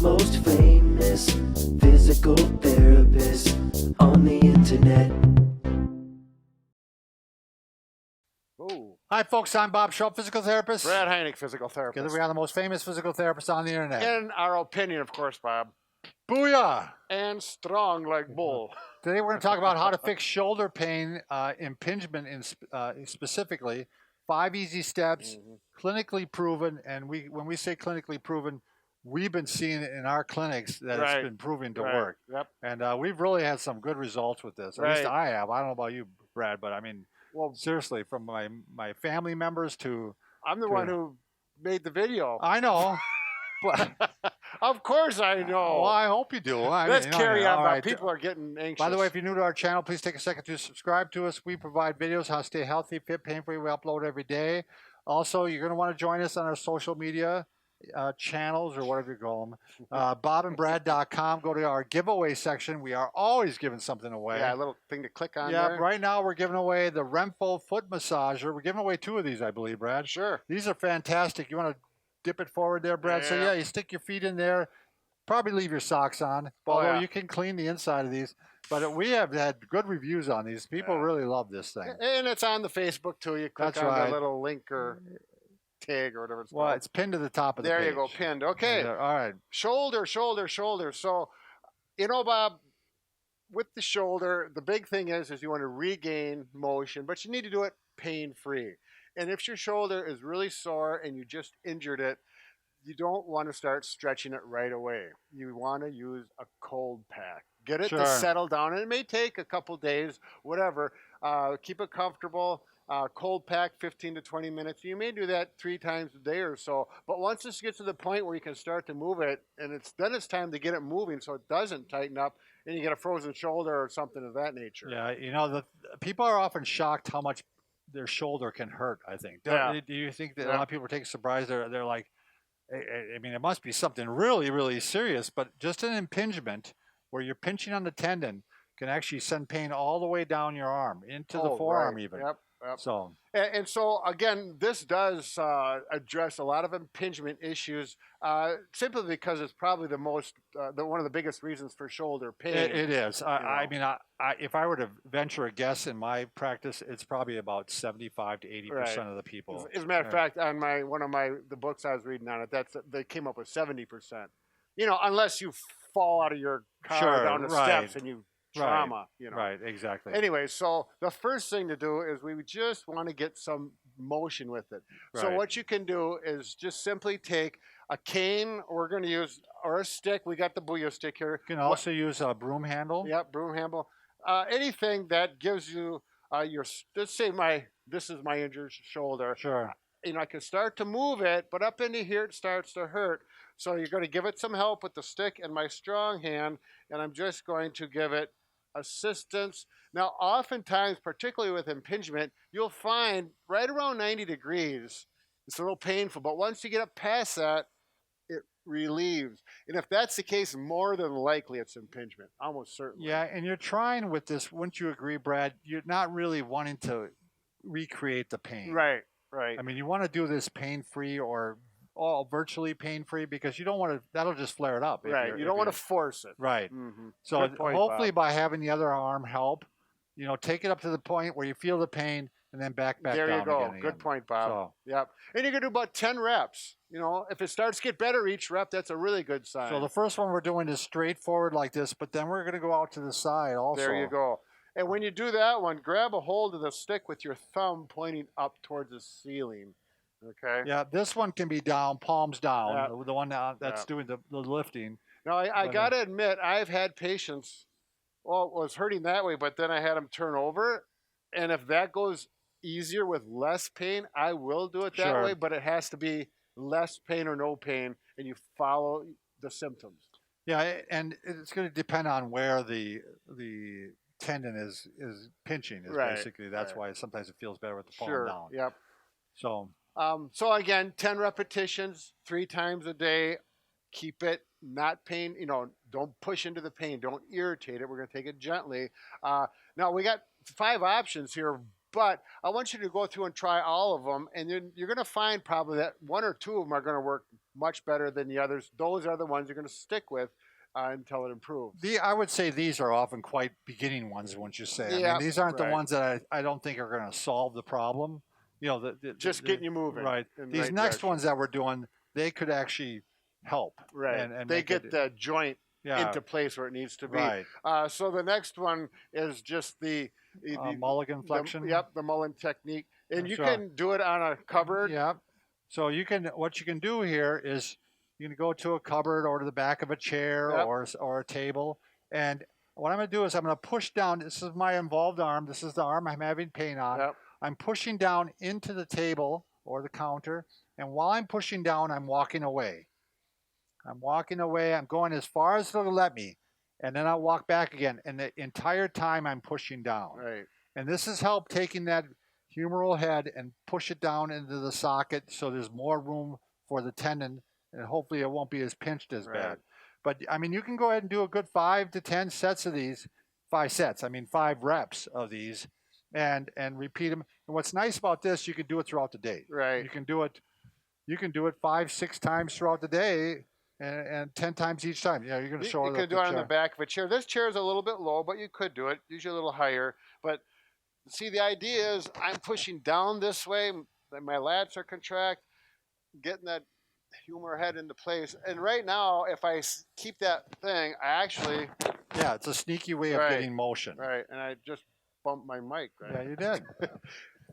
most famous physical therapist on the internet. Ooh. Hi, folks. I'm Bob Schrupp, physical therapist. Brad Heineck, physical therapist. Together we are the most famous physical therapists on the internet. In our opinion, of course, Bob. Booyah! And strong like bull. Today we're going to talk about how to fix shoulder pain, impingement specifically. 5 easy steps, clinically proven. And when we say clinically proven, we've been seeing it in our clinics that it's been proven to work. Yep. And we've really had some good results with this. At least I have. I don't know about you, Brad, but I mean, well, seriously, from my family members to... I'm the one who made the video. I know. But, of course I know. Well, I hope you do. Let's carry on. Right. People are getting anxious. By the way, if you're new to our channel, please take a second to subscribe to us. We provide videos how to stay healthy, fit, pain-free. We upload every day. Also, you're going to want to join us on our social media channels or whatever you call them. bobandbrad.com. Go to our giveaway section. We are always giving something away. Yeah, a little thing to click on there. there. Right now we're giving away the RENPHO Foot Massager. We're giving away 2 of these, I believe, Brad. Sure. These are fantastic. You want to dip it forward there, Brad? Yeah. So yeah, you stick your feet in there. Probably leave your socks on, although you can clean the inside of these. But we have had good reviews on these. People really love this thing. And it's on the Facebook too. You click on the little link or tag or whatever it's called. Well, it's pinned to the top of the page. There you go, pinned. Okay. All right. Shoulder. So, you know, Bob, with the shoulder, the big thing is you want to regain motion, but you need to do it pain-free. And if your shoulder is really sore and you just injured it, you don't want to start stretching it right away. You want to use a cold pack. Get it to settle down. And it may take a couple days, whatever. Keep it comfortable. Cold pack, 15 to 20 minutes. You may do that 3 times a day or so. But once this gets to the point where you can start to move it, and then it's time to get it moving so it doesn't tighten up, and you get a frozen shoulder or something of that nature. Yeah, you know, the people are often shocked how much their shoulder can hurt, I think. Do you think that a lot of people are taking surprise? They're like, I mean, it must be something really, really serious, but just an impingement where you're pinching on the tendon can actually send pain all the way down your arm, into the forearm even. Yep. So, and so, again, this does address a lot of impingement issues simply because it's probably one of the biggest reasons for shoulder pain. It is. I mean, if I were to venture a guess in my practice, it's probably about 75 to 80% of the people. As a matter of fact, on the books I was reading on it, they came up with 70%. You know, unless you fall out of your car down the steps and you trauma, you know. Right, exactly. Anyway, so the first thing to do is we just want to get some motion with it. So what you can do is just simply take a cane we're going to use, or a stick. We got the BOOYAH Stik here. You can also use a broom handle. Yep, broom handle. Anything that gives you let's say this is my injured shoulder. Sure. You know, I can start to move it, but up into here it starts to hurt. So you're going to give it some help with the stick and my strong hand, and I'm just going to give it assistance. Now, oftentimes, particularly with impingement, you'll find right around 90 degrees, it's a little painful, but once you get up past that, it relieves. And if that's the case, more than likely it's impingement, almost certainly. Yeah, and you're trying with this, wouldn't you agree, Brad? You're not really wanting to recreate the pain. Right. I mean, you want to do this pain-free or virtually pain-free because you don't want to, that'll just flare it up. Right, you don't want to force it. Right. So hopefully by having the other arm help, you know, take it up to the point where you feel the pain and then back down again. There you go. Good point, Bob. Yep. And you're going to do about 10 reps. You know, if it starts to get better each rep, that's a really good sign. So the first one we're doing is straightforward like this, but then we're going to go out to the side also. There you go. And when you do that one, grab a hold of the stick with your thumb pointing up towards the ceiling. Okay. Yeah, this one can be down, palms down. The one that's doing the lifting. Now, I got to admit, I've had patients, well, it was hurting that way, but then I had them turn over. And if that goes easier with less pain, I will do it that way, but it has to be less pain or no pain, and you follow the symptoms. Yeah, and it's going to depend on where the tendon is pinching. Basically, that's why sometimes it feels better with the palm down. Yep. So. So again, 10 repetitions, 3 times a day. Keep it not pain. You know, don't push into the pain. Don't irritate it. We're going to take it gently. Now we got 5 options here, But I want you to go through and try all of them, and you're going to find probably that one or two of them are going to work much better than the others. Those are the ones you're going to stick with until it improves. I would say these are often quite beginning ones, wouldn't you say? I Yeah, mean, these aren't the right. ones that I don't think are going to solve the problem. You know, Just getting you moving. Right. in the These right next direction. ones that we're doing, they could actually help. Right. And they make get it, the joint yeah, into place where it needs to be. right. So the next one is just the Mulligan flexion. Yep, the Mullen technique, and you Sure. can do it on a cupboard. Yeah. So what you can do here is you can go to a cupboard or to the back of a chair Yep. or a table, and what I'm going to do is I'm going to push down. This is my involved arm. This is the arm I'm having pain on. Yep. I'm pushing down into the table or the counter, and while I'm pushing down, I'm walking away. I'm walking away. I'm going as far as it'll let me, and then I'll walk back again. And the entire time I'm pushing down. Right. And this has helped taking that humeral head and push it down into the socket so there's more room for the tendon, and hopefully it won't be as pinched as Right. bad. But I mean, you can go ahead and do a good 5 to 10 sets of these, 5 sets. I mean, 5 reps of these, and repeat them. And what's nice about this, you can do it throughout the day. Right. You can do it 5, 6 times throughout the day, and 10 times each time. Yeah, you're going to show You it. could do it on the back of a chair. This chair is a little bit low, but you could do it. Usually a little higher. But see, the idea is I'm pushing down this way. My lats are contract, getting that humeral head into place. And right now, if I keep that thing, I actually Yeah, it's a sneaky way of Right. getting motion. right, and I just bumped my mic. Right. Yeah, you did.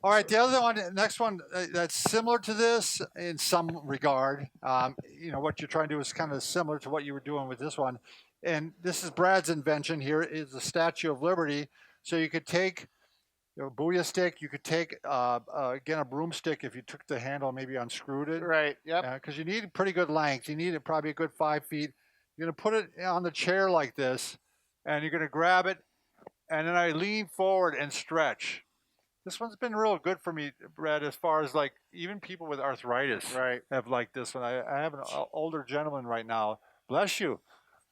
All right, the other one, next one that's similar to this in some regard. You know, what you're trying to do is kind of similar to what you were doing with this one. And this is Brad's invention here, is the Statue of Liberty. So you could take a BOOYAH stick, you could take, again, a broomstick if you took the handle and maybe unscrewed it. Right. Yep. Because you need a pretty good length. You need it probably a good 5 feet. You're going to put it on the chair like this, and you're going to grab it, and then I lean forward and stretch. This one's been real good for me, Brad, as far as like even people with arthritis Right. have liked this one. I have an older gentleman right now, bless you,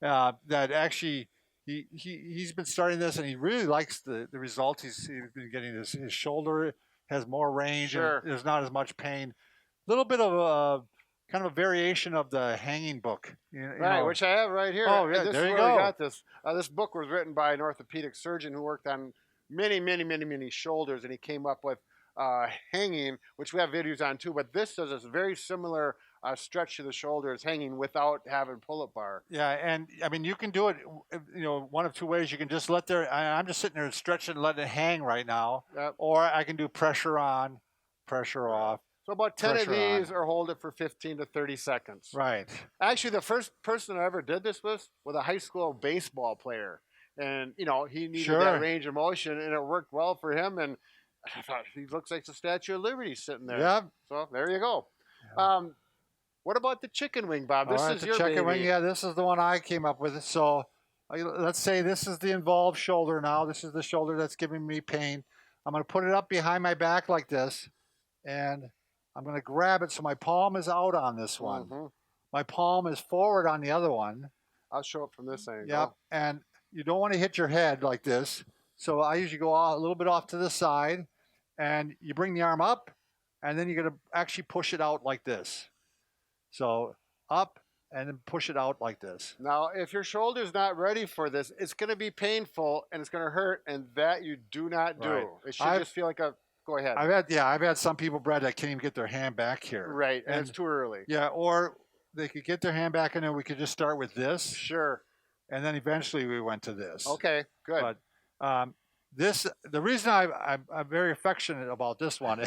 that actually he's been starting this and he really likes the results he's been getting. His shoulder has more range. Sure. And there's not as much pain. A little bit of a kind of a variation of the hanging book. You Right, know. which I have right here. Oh, And yeah, this there is you where we go. got this. This book was written by an orthopedic surgeon who worked on many shoulders, and he came up with hanging, which we have videos on too. But this does a very similar stretch to the shoulders, hanging without having pull-up bar. Yeah, and I mean you can do it, you know, one of two ways. You can just let I'm just sitting there stretching and letting it hang right now, Yep. or I can do pressure on, pressure off. So about 10 of Pressure on. these, or hold it for 15 to 30 seconds. Right. Actually, the first person I ever did this with a high school baseball player. And, you know, he needed Sure. that range of motion, and it worked well for him. And I thought, he looks like the Statue of Liberty sitting there. Yeah. So there you go. What about the chicken wing, Bob? This All right, is the your chicken baby. wing. Yeah, this is the one I came up with. So let's say this is the involved shoulder now. This is the shoulder that's giving me pain. I'm going to put it up behind my back like this, and I'm going to grab it so my palm is out on this one. Mhm. My palm is forward on the other one. I'll show it from this angle. Yep. And you don't want to hit your head like this. So I usually go a little bit off to the side, and you bring the arm up, and then you're going to actually push it out like this. So up and then push it out like this. Now, if your shoulder's not ready for this, it's going to be painful and it's going to hurt, and that you do not do. Right. It should I've- just feel like a. Go ahead. I've had some people, Brad, that can't even get their hand back here. Right, and And- it's too early. Yeah, or they could get their hand back in there. We could just start with this, Sure. and then eventually we went to this. Okay, good. But the reason I'm very affectionate about this one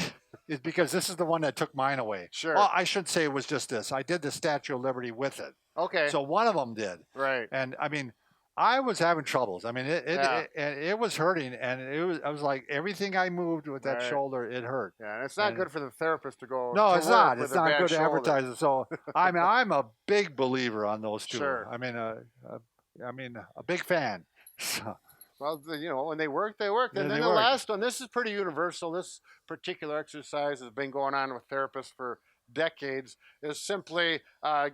is because this is the one that took mine away. Sure. Well, I should say it was just this. I did the Statue of Liberty with it. Okay. So one of them did. Right. And I mean, I was having troubles. I mean, Yeah. it was hurting, and I was like everything I moved with that Right. shoulder, it hurt. Yeah, and it's not And- good for the therapist to go. No, to it's work not. with It's a not bad good shoulder. advertising. So I mean, I'm a big believer on those two. Sure. I mean, a big fan. So, Well, you know, when they work, they work. Yeah, And they then the work. last one, this is pretty universal. This particular exercise has been going on with therapists for decades. Is simply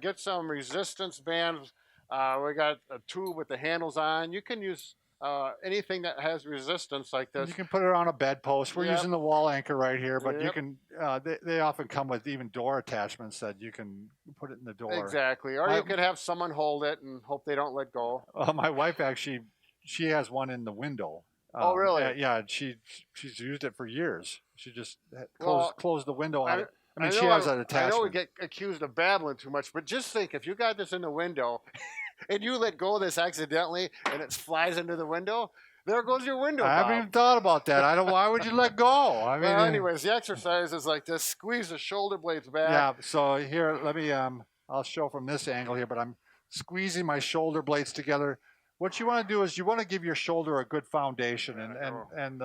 get some resistance bands. We got a tube with the handles on. You can use anything that has resistance like this. You can put it on a bedpost. We're Yep. using the wall anchor right here, but you Yep. can. They often come with even door attachments that you can put it in the door. Exactly. Or you could have someone hold it and hope they don't let go. My wife actually, she has one in the window. Oh, really? Yeah, she's used it for years. She just Well, closed the window on it. I mean, know she has an attachment. I know we get accused of babbling too much, but just think if you got this in the window and you let go of this accidentally and it flies into the window, there goes your window. I haven't even thought about that. I don't. Why would you let go? I mean, well, anyways, the exercise is like this: squeeze the shoulder blades back. Yeah. So here, let me. I'll show from this angle here, but I'm squeezing my shoulder blades together. What you want to do is you want to give your shoulder a good foundation, and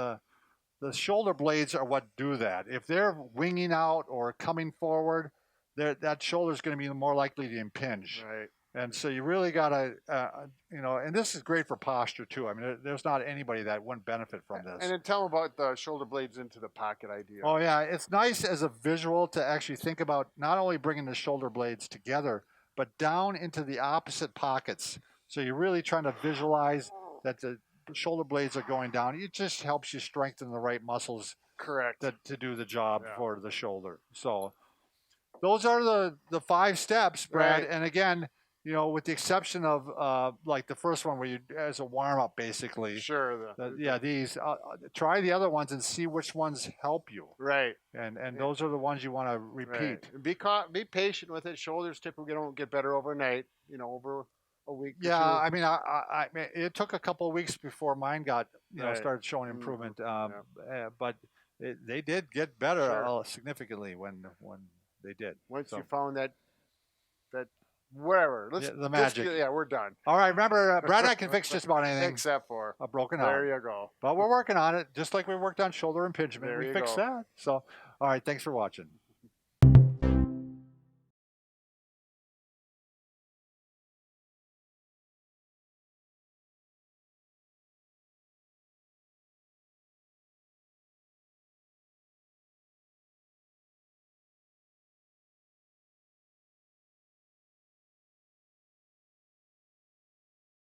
the shoulder blades are what do that. If they're winging out or coming forward, that shoulder is going to be more likely to impinge. Right. And so you really got to, and this is great for posture too. I mean, there's not anybody that wouldn't benefit from this. And then tell them about the shoulder blades into the pocket idea. Oh yeah, it's nice as a visual to actually think about not only bringing the shoulder blades together, but down into the opposite pockets. So you're really trying to visualize that the shoulder blades are going down. It just helps you strengthen the right muscles. Correct. To do the job for the shoulder. So those are the 5 steps, Brad. Right. And again, with the exception of like the first one where you as a warm up, basically. Sure. These try the other ones and see which ones help you. Right. And those are the ones you want to repeat. Right. Be patient with it. Shoulders typically don't get better overnight. Over a week. Yeah, I mean, I mean, it took a couple of weeks before mine got started showing improvement. But they did get better significantly when they did. Once you found that wherever. The magic. We're done. All right, remember, Brad and I can fix just about anything. Except for a broken arm. There you go. But we're working on it, just like we worked on shoulder impingement. We fixed that. So, all right, thanks for watching.